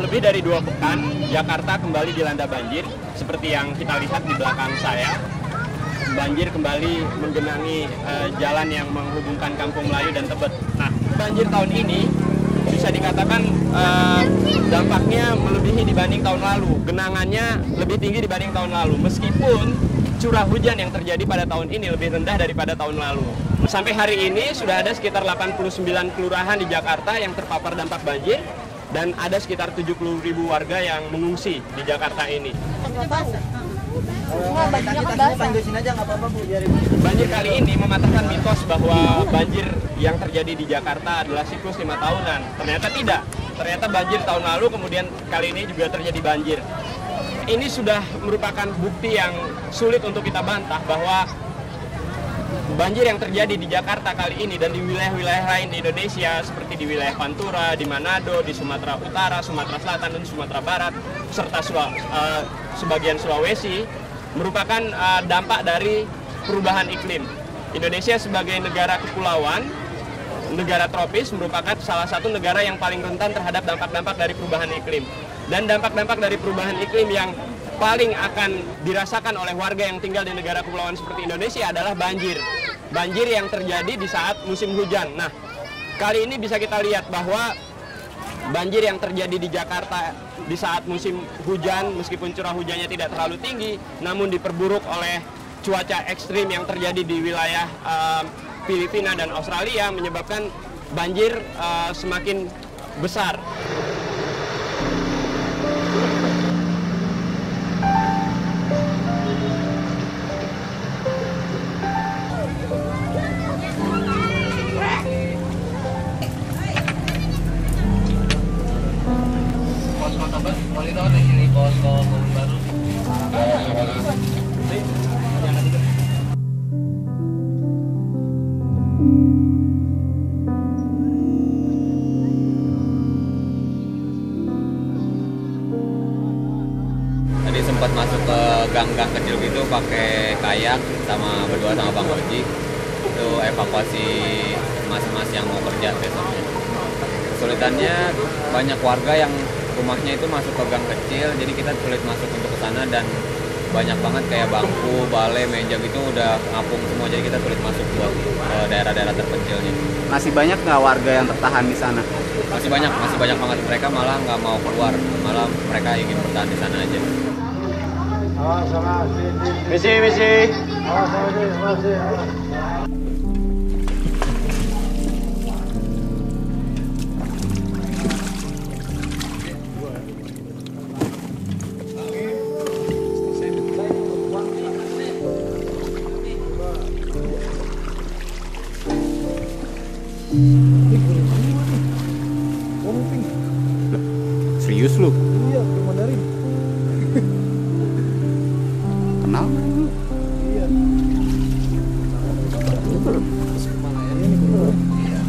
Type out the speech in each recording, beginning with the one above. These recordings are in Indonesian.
Lebih dari 2 pekan, Jakarta kembali dilanda banjir. Seperti yang kita lihat di belakang saya, banjir kembali menggenangi jalan yang menghubungkan Kampung Melayu dan Tebet. Nah, banjir tahun ini bisa dikatakan dampaknya melebihi dibanding tahun lalu. Genangannya lebih tinggi dibanding tahun lalu. Meskipun curah hujan yang terjadi pada tahun ini lebih rendah daripada tahun lalu. Sampai hari ini sudah ada sekitar 89 kelurahan di Jakarta yang terpapar dampak banjir dan ada sekitar 70.000 warga yang mengungsi di Jakarta ini. Banjir kali ini mematahkan mitos bahwa banjir yang terjadi di Jakarta adalah siklus 5 tahunan. Ternyata tidak. Ternyata banjir tahun lalu kemudian kali ini juga terjadi banjir. Ini sudah merupakan bukti yang sulit untuk kita bantah bahwa banjir yang terjadi di Jakarta kali ini dan di wilayah-wilayah lain di Indonesia seperti di wilayah Pantura, di Manado, di Sumatera Utara, Sumatera Selatan, dan Sumatera Barat, serta sebagian Sulawesi merupakan dampak dari perubahan iklim. Indonesia sebagai negara kepulauan, negara tropis merupakan salah satu negara yang paling rentan terhadap dampak-dampak dari perubahan iklim. Dan dampak-dampak dari perubahan iklim yang paling akan dirasakan oleh warga yang tinggal di negara kepulauan seperti Indonesia adalah banjir. Banjir yang terjadi di saat musim hujan. Nah, kali ini bisa kita lihat bahwa banjir yang terjadi di Jakarta di saat musim hujan, meskipun curah hujannya tidak terlalu tinggi, namun diperburuk oleh cuaca ekstrim yang terjadi di wilayah Filipina dan Australia, menyebabkan banjir semakin besar. Monitor di sini posko baru. Tadi sempat masuk ke gang-gang kecil gitu pakai kayak berdua sama Bang Oji. Itu evakuasi mas-mas yang mau kerja besoknya. Kesulitannya banyak warga yang rumahnya itu masuk ke gang kecil, jadi kita sulit masuk untuk ke sana dan banyak banget kayak bangku, balai, meja gitu udah ngapung semua, jadi kita sulit masuk ke daerah-daerah terpencilnya. Masih banyak nggak warga yang tertahan di sana? Masih banyak banget. Mereka malah nggak mau keluar, malah mereka ingin bertahan di sana aja. Misi. Serius lu? Iya, ke Mandarin. Kenal? Iya. Kemana ini bro? Iya.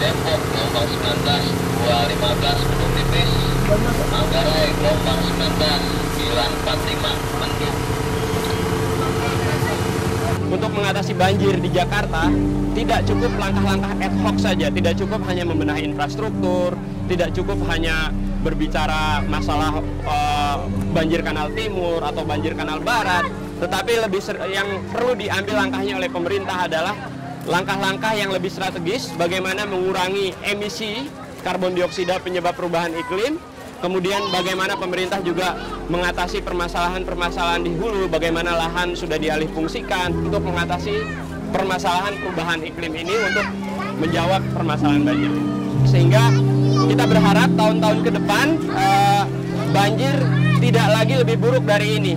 Depok gelombang 19 215 Gunung Tipis. Manggarai gelombang 19 945 Mendung. Untuk mengatasi banjir di Jakarta, tidak cukup langkah-langkah ad hoc saja, tidak cukup hanya membenahi infrastruktur, tidak cukup hanya berbicara masalah banjir kanal timur atau banjir kanal barat, tetapi yang perlu diambil langkahnya oleh pemerintah adalah langkah-langkah yang lebih strategis, bagaimana mengurangi emisi karbon dioksida penyebab perubahan iklim. Kemudian bagaimana pemerintah juga mengatasi permasalahan-permasalahan di hulu, bagaimana lahan sudah dialih fungsikan untuk mengatasi permasalahan perubahan iklim ini untuk menjawab permasalahan banjir. Sehingga kita berharap tahun-tahun ke depan banjir tidak lagi lebih buruk dari ini.